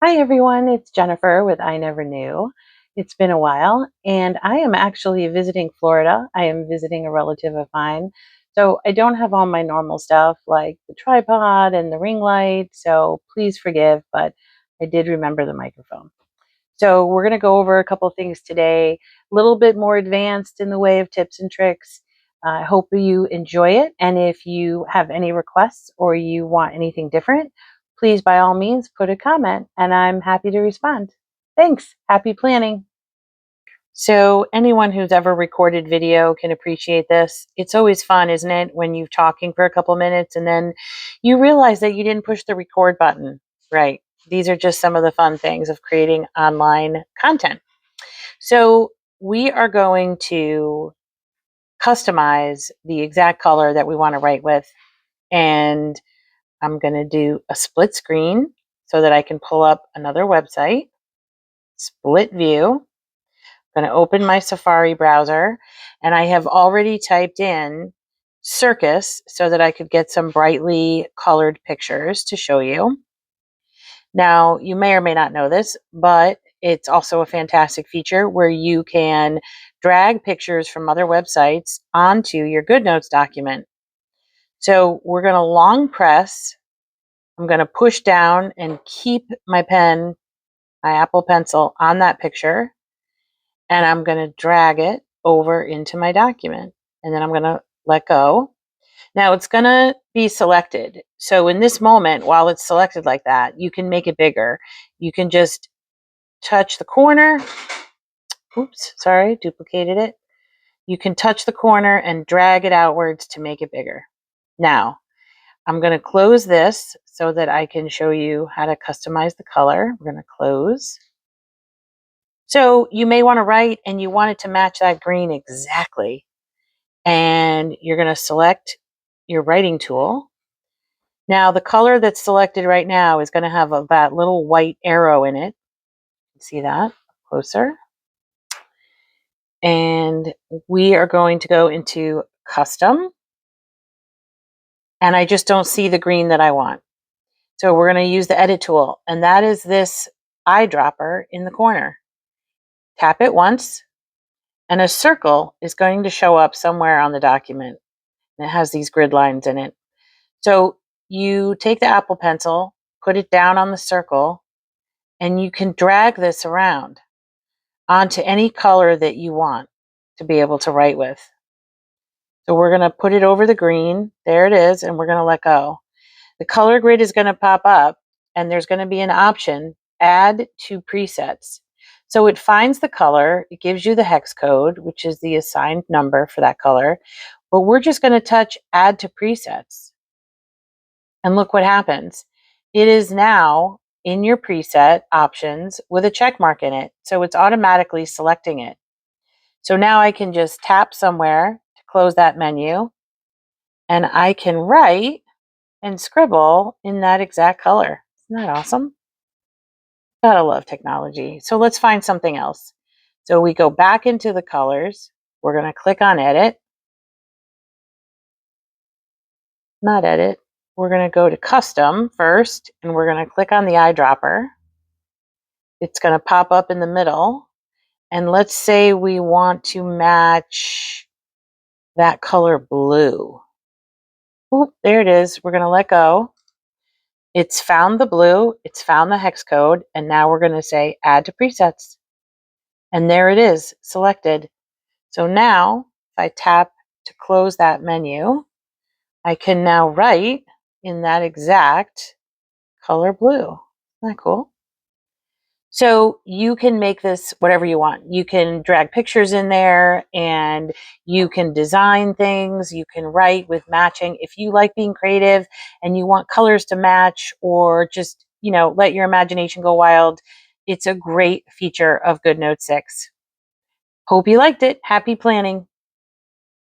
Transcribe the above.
Hi everyone, it's Jennifer with I Never Knew. It's been a while, and I am actually visiting Florida. I am visiting a relative of mine. So I don't have all my normal stuff like the tripod and the ring light, so please forgive, but I did remember the microphone. So we're going to go over a couple of things today, a little bit more advanced in the way of tips and tricks. I hope you enjoy it. And if you have any requests or you want anything different, please by all means put a comment and I'm happy to respond. Thanks. Happy planning. So anyone who's ever recorded video can appreciate this. It's always fun, isn't it, when you're talking for a couple minutes and then you realize that you didn't push the record button. Right. These are just some of the fun things of creating online content. So we are going to customize the exact color that we want to write with. And I'm going to do a split screen so that I can pull up another website, split view. I'm going to open my Safari browser, and I have already typed in Circus so that I could get some brightly colored pictures to show you. Now, you may or may not know this, but it's also a fantastic feature where you can drag pictures from other websites onto your GoodNotes document. So we're going to long press. I'm going to push down and keep my pen, my Apple Pencil, on that picture. And I'm going to drag it over into my document. And then I'm going to let go. Now it's going to be selected. So in this moment, while it's selected like that, you can make it bigger. You can just touch the corner. Oops, sorry, duplicated it. You can touch the corner and drag it outwards to make it bigger. Now, I'm going to close this so that I can show you how to customize the color. We're going to close. So you may want to write and you want it to match that green exactly. And you're going to select your writing tool. Now, the color that's selected right now is going to have that little white arrow in it. See that? Closer. And we are going to go into custom. And I just don't see the green that I want. So we're going to use the edit tool. And that is this eyedropper in the corner. Tap it once. And a circle is going to show up somewhere on the document. And it has these grid lines in it. So you take the Apple Pencil, put it down on the circle, and you can drag this around onto any color that you want to be able to write with. So we're going to put it over the green. There it is, and we're going to let go. The color grid is going to pop up, and there's going to be an option, Add to Presets. So it finds the color, it gives you the hex code, which is the assigned number for that color, but we're just going to touch Add to Presets. And look what happens. It is now in your preset options with a check mark in it. So it's automatically selecting it. So now I can just tap somewhere to close that menu, and I can write and scribble in that exact color. Isn't that awesome? Gotta love technology. So let's find something else. So we go back into the colors. We're going to click on edit. Not edit. We're going to go to custom first, and we're going to click on the eyedropper. It's going to pop up in the middle. And let's say we want to match that color blue. Oop, there it is. We're going to let go. It's found the blue. It's found the hex code. And now we're going to say add to presets. And there it is, selected. So now if I tap to close that menu, I can now write in that exact color blue. Isn't that cool? So you can make this whatever you want. You can drag pictures in there and you can design things. You can write with matching. If you like being creative and you want colors to match or just, let your imagination go wild, it's a great feature of GoodNotes 6. Hope you liked it. Happy planning.